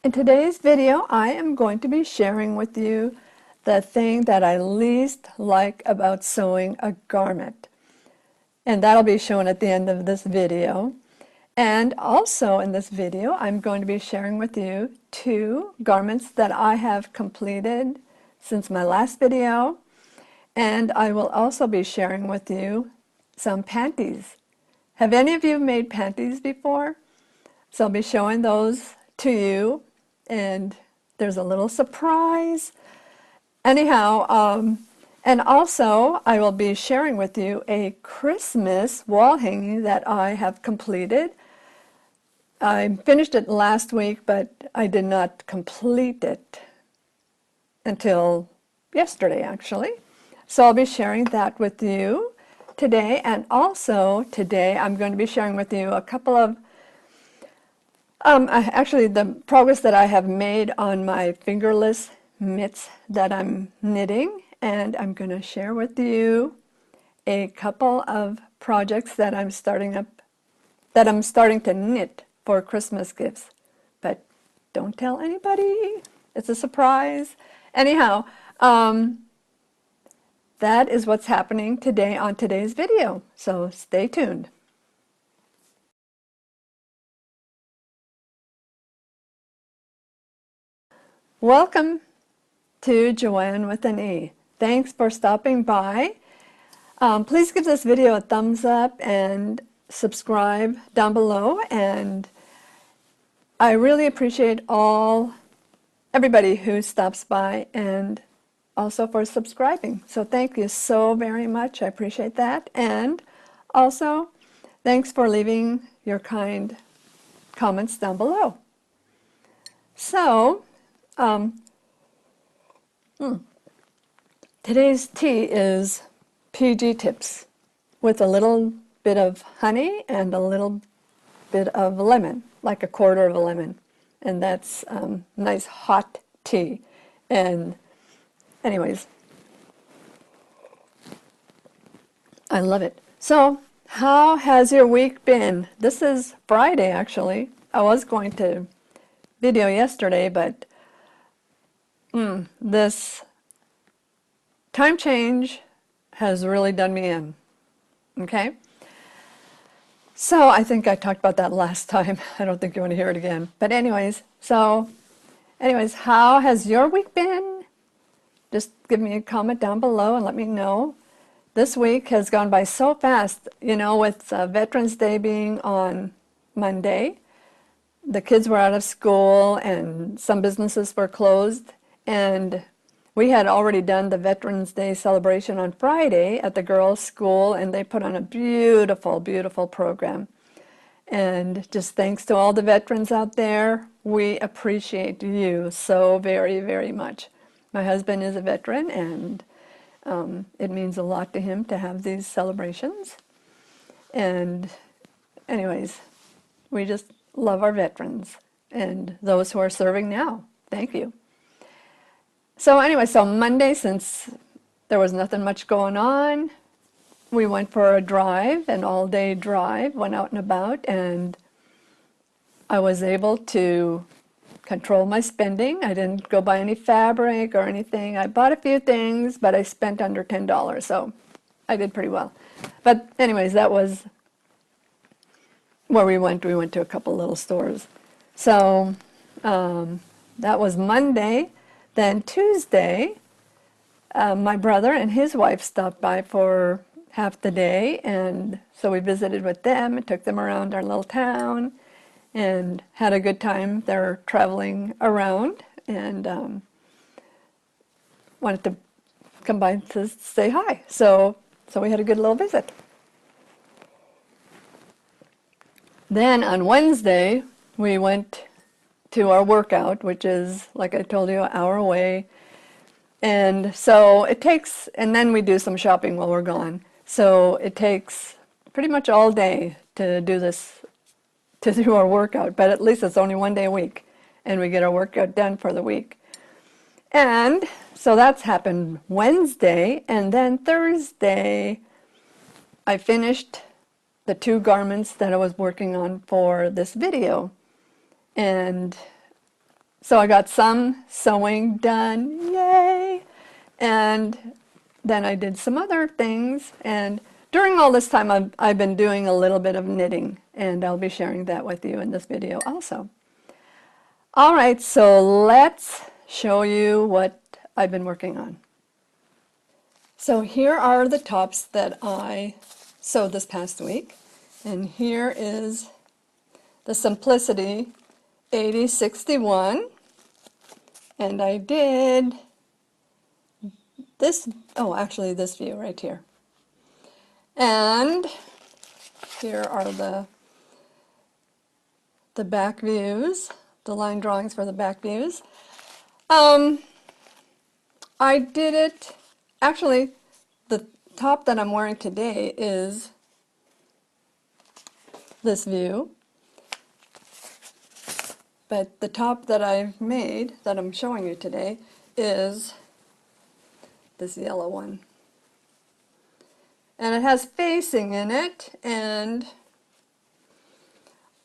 In today's video, I am going to be sharing with you the thing that I least like about sewing a garment. And that'll be shown at the end of this video. And also in this video, I'm going to be sharing with you 2 garments that I have completed since my last video. And I will also be sharing with you some panties. Have any of you made panties before? So I'll be showing those to you, and there's a little surprise. Anyhow, and also I will be sharing with you a Christmas wall hanging that I have completed. I finished it last week, but I did not complete it until yesterday, actually. So I'll be sharing that with you today, and also today I'm going to be sharing with you a couple of actually, the progress that I have made on my fingerless mitts that I'm knitting, and I'm going to share with you a couple of projects that I'm starting to knit for Christmas gifts. But don't tell anybody. It's a surprise. Anyhow, that is what's happening today on today's video. So stay tuned. Welcome to Joanne with an E. Thanks for stopping by. Please give this video a thumbs up and subscribe down below. And I really appreciate everybody who stops by and also for subscribing. So thank you so very much. I appreciate that. And also, thanks for leaving your kind comments down below. So, today's tea is PG tips with a little bit of honey and a little bit of lemon, like a quarter of a lemon. And that's nice hot tea. And anyways, I love it. So how has your week been? This is Friday, actually. I was going to video yesterday, but this time change has really done me in. Okay? So I think I talked about that last time. I don't think you want to hear it again. But anyways, how has your week been? Just give me a comment down below and let me know. This week has gone by so fast, you know, with Veterans Day being on Monday. The kids were out of school and some businesses were closed, and we had already done the Veterans Day celebration on Friday at the girls' school, and they put on a beautiful, beautiful program. And just thanks to all the veterans out there, we appreciate you so very, very much. My husband is a veteran, and it means a lot to him to have these celebrations. And anyways, we just love our veterans and those who are serving now. Thank you. So anyway, so Monday, since there was nothing much going on, we went for a drive, an all-day drive, went out and about, and I was able to control my spending. I didn't go buy any fabric or anything. I bought a few things, but I spent under $10, so I did pretty well. But anyways, that was where we went. We went to a couple little stores. So that was Monday. Then Tuesday, my brother and his wife stopped by for half the day, and so we visited with them and took them around our little town and had a good time. They're traveling around and wanted to come by to say hi. So we had a good little visit. Then on Wednesday, we went to our workout, which is, like I told you, an hour away. And so it takes, and then we do some shopping while we're gone. So it takes pretty much all day to do this, to do our workout, but at least it's only one day a week, and we get our workout done for the week. And so that's happened Wednesday, and then Thursday, I finished the 2 garments that I was working on for this video. And So I got some sewing done, yay! And then I did some other things, and during all this time I've been doing a little bit of knitting, and I'll be sharing that with you in this video also. All right, so let's show you what I've been working on. So here are the tops that I sewed this past week, and here is the Simplicity 8061, and I did this, oh actually this view right here. And here are the back views, the line drawings for the back views. I did it, actually the top that I'm wearing today is this view, but the top that I've made, that I'm showing you today, is this yellow one. And it has facing in it, and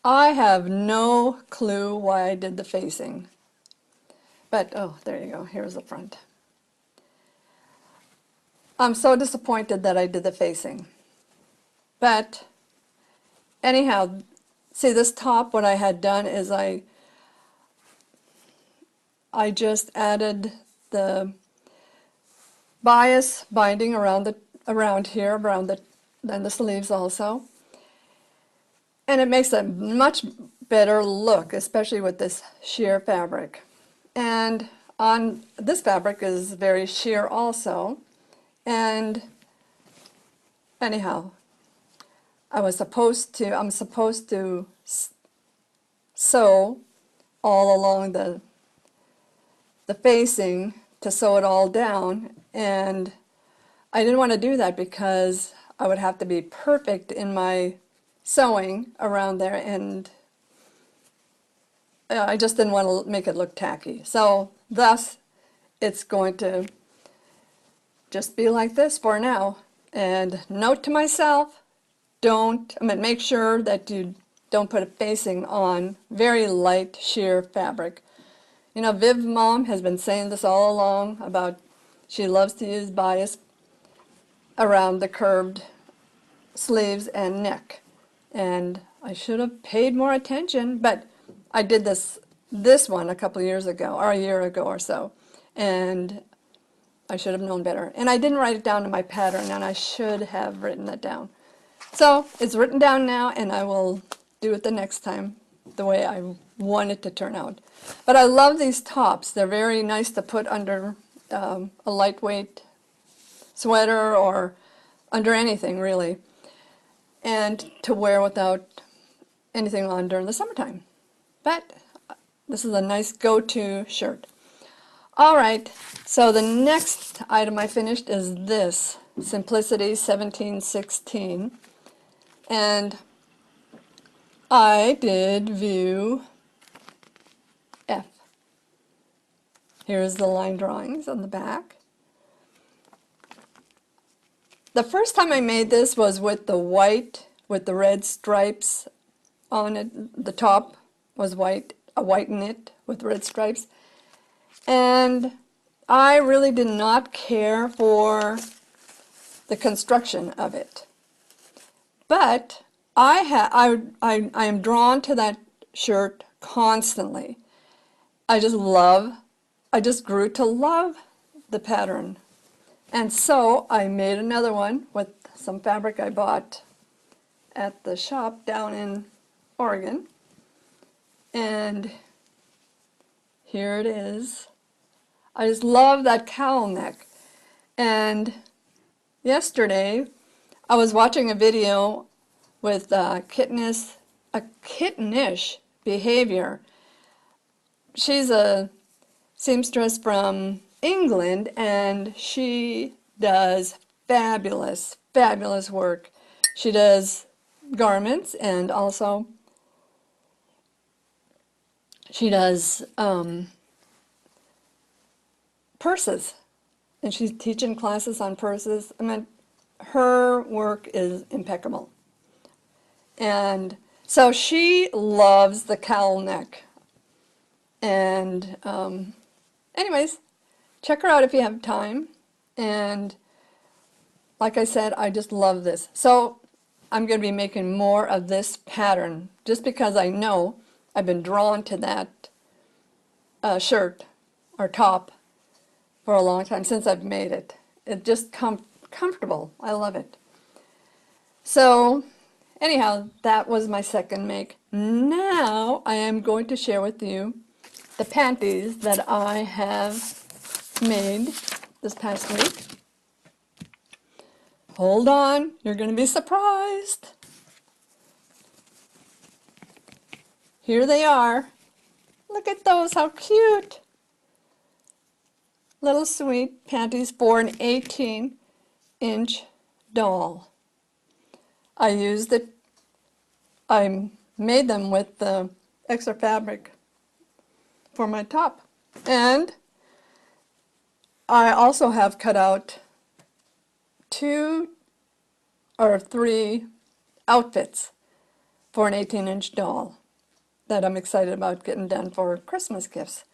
I have no clue why I did the facing. But, oh, there you go, here's the front. I'm so disappointed that I did the facing. But, anyhow, see this top, what I had done is I just added the bias binding around here, then the sleeves also. And it makes a much better look, especially with this sheer fabric. And on this fabric is very sheer also. And anyhow, I'm supposed to sew all along the facing to sew it all down, and I didn't want to do that because I would have to be perfect in my sewing around there, and I just didn't want to make it look tacky. So thus it's going to just be like this for now. And note to myself, make sure that you don't put a facing on very light sheer fabric. You know, VivMom has been saying this all along about she loves to use bias around the curved sleeves and neck. And I should have paid more attention, but I did this one a couple of years ago, or a year ago or so, and I should have known better. And I didn't write it down in my pattern, and I should have written it down. So it's written down now, and I will do it the next time the way I want it to turn out. But I love these tops. They're very nice to put under a lightweight sweater or under anything really, and to wear without anything on during the summertime. But this is a nice go-to shirt. All right, so the next item I finished is this Simplicity 1716, and I did view F. Here's the line drawings on the back. The first time I made this was with the white, with the red stripes on it. The top was white, a white knit with red stripes. And I really did not care for the construction of it. But I am drawn to that shirt constantly. I just grew to love the pattern. And so I made another one with some fabric I bought at the shop down in Oregon. And here it is. I just love that cowl neck. And yesterday I was watching a video with a kittenish behavior. She's a seamstress from England, and she does fabulous, fabulous work. She does garments, and also she does purses, and she's teaching classes on purses. I mean, her work is impeccable. And so she loves the cowl neck. And anyways, check her out if you have time. And like I said, I just love this. So I'm going to be making more of this pattern just because I know I've been drawn to that shirt or top for a long time since I've made it. It's just comfortable. I love it. So anyhow, that was my second make. Now I am going to share with you the panties that I have made this past week. Hold on, you're going to be surprised. Here they are. Look at those, how cute. Little sweet panties for an 18-inch doll. I made them with the extra fabric for my top. And I also have cut out 2 or 3 outfits for an 18-inch doll that I'm excited about getting done for Christmas gifts.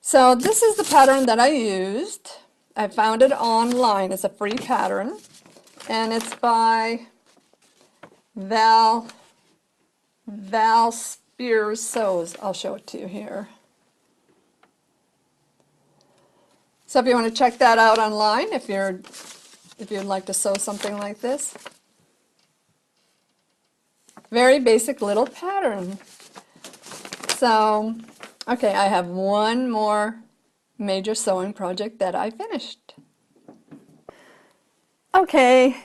So this is the pattern that I used. I found it online. It's a free pattern, and it's by Val Spears Sews. I'll show it to you here. So if you want to check that out online, if you'd like to sew something like this. Very basic little pattern. So, okay, I have one more major sewing project that I finished. Okay,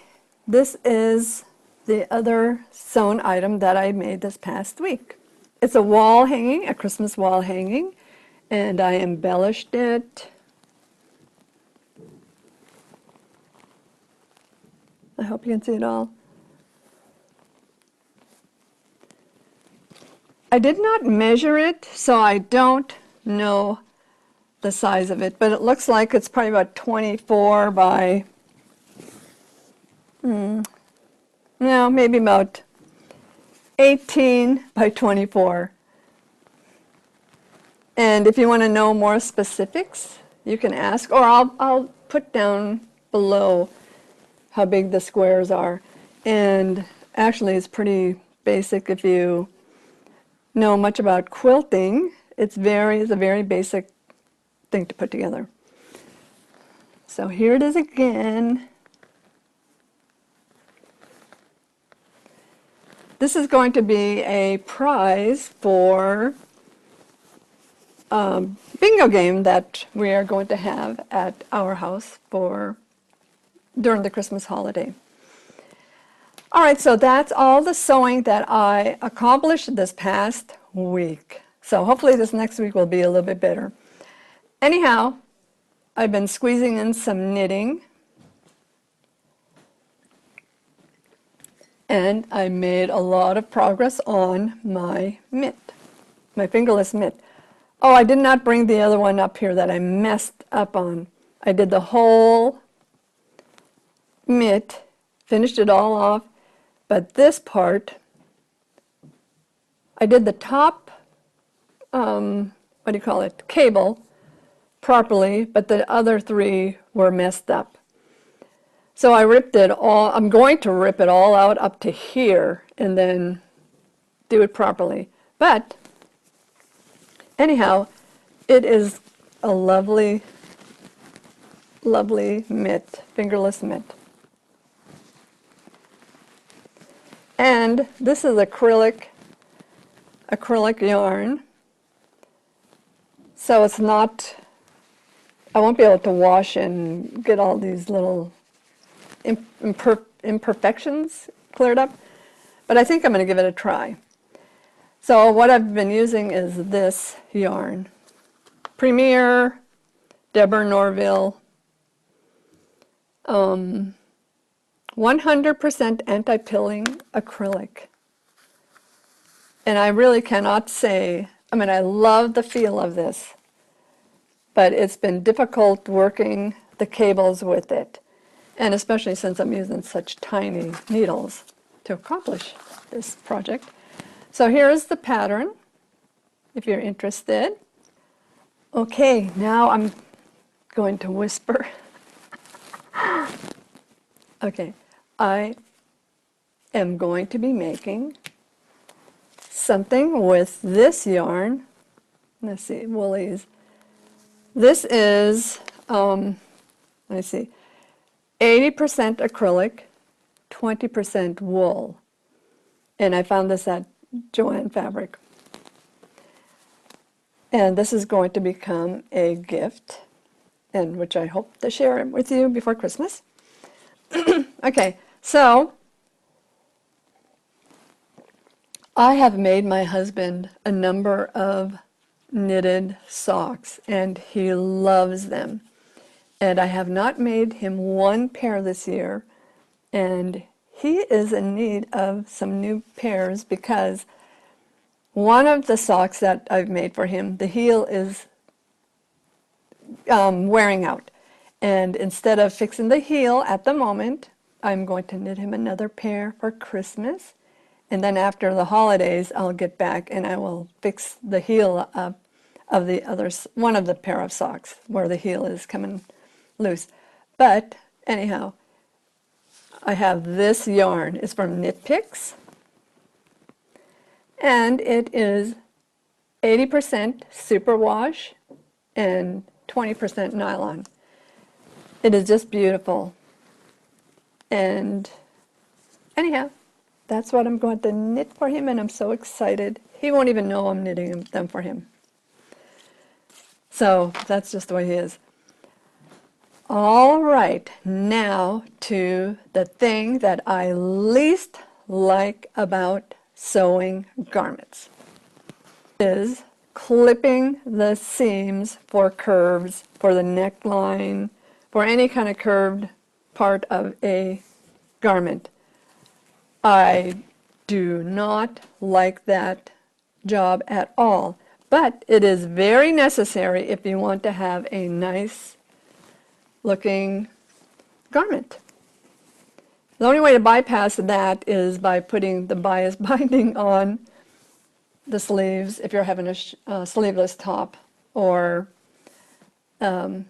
this is the other sewn item that I made this past week. It's a wall hanging, a Christmas wall hanging, and I embellished it. I hope you can see it all. I did not measure it, so I don't know the size of it, but it looks like it's probably about 24 by, no, maybe about 18 by 24. And if you want to know more specifics, you can ask, or I'll put down below how big the squares are. And actually it's pretty basic if you know much about quilting. It's a very basic thing to put together. So here it is again. This is going to be a prize for a bingo game that we are going to have at our house during the Christmas holiday. All right, so that's all the sewing that I accomplished this past week. So hopefully this next week will be a little bit better. Anyhow, I've been squeezing in some knitting. And I made a lot of progress on my mitt, my fingerless mitt. Oh, I did not bring the other one up here that I messed up on. I did the whole mitt, finished it all off, but this part, I did the top, cable properly, but the other 3 were messed up. So I ripped it all, I'm going to rip it all out up to here and then do it properly. But anyhow, it is a lovely, lovely mitt, fingerless mitt. And this is acrylic yarn. So it's not, I won't be able to wash and get all these little imperfections cleared up, but I think I'm going to give it a try. So what I've been using is this yarn, Premier Deborah Norville 100% anti-pilling acrylic. And I really cannot say, I mean, I love the feel of this, but it's been difficult working the cables with it. And especially since I'm using such tiny needles to accomplish this project. So here's the pattern. if you're interested. Okay, now I'm going to whisper. Okay, I am going to be making something with this yarn. Let's see, Woolies. This is, let's see, 80% acrylic, 20% wool. And I found this at Joann Fabric. And this is going to become a gift, and which I hope to share with you before Christmas. Okay, so I have made my husband a number of knitted socks, and he loves them. And I have not made him one pair this year, and he is in need of some new pairs because one of the socks that I've made for him, the heel is wearing out. And instead of fixing the heel at the moment, I'm going to knit him another pair for Christmas. And then after the holidays, I'll get back and I will fix the heel up of the one of the pair of socks where the heel is coming loose. But anyhow, I have this yarn. It's from Knit Picks. And it is 80% superwash and 20% nylon. It is just beautiful. And anyhow, that's what I'm going to knit for him, and I'm so excited. He won't even know I'm knitting them for him. So that's just the way he is. All right, now to the thing that I least like about sewing garments is clipping the seams for curves, for the neckline, for any kind of curved part of a garment. I do not like that job at all, but it is very necessary if you want to have a nice looking garment. The only way to bypass that is by putting the bias binding on the sleeves if you're having a sleeveless top, or a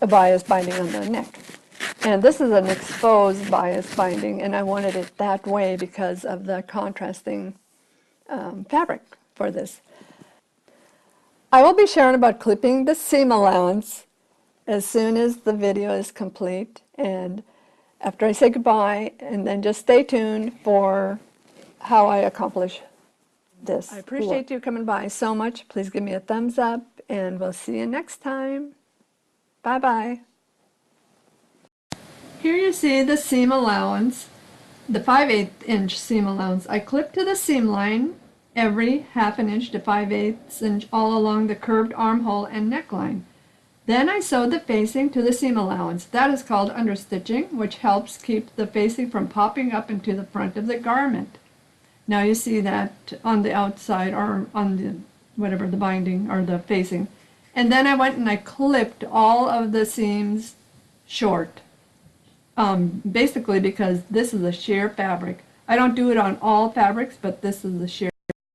bias binding on the neck. And this is an exposed bias binding, and I wanted it that way because of the contrasting fabric for this. I will be sharing about clipping the seam allowance as soon as the video is complete, and after I say goodbye, and then just stay tuned for how I accomplish this. I appreciate you coming by so much. Please give me a thumbs up, and we'll see you next time. Bye-bye. Here you see the seam allowance, the 5/8 inch seam allowance. I clip to the seam line every 1/2 inch to 5/8 inch all along the curved armhole and neckline. Then I sew the facing to the seam allowance. That is called understitching, which helps keep the facing from popping up into the front of the garment. Now you see that on the outside, or on the whatever, the binding or the facing. And then I went and I clipped all of the seams short. Basically because this is a sheer fabric. I don't do it on all fabrics, but this is the sheer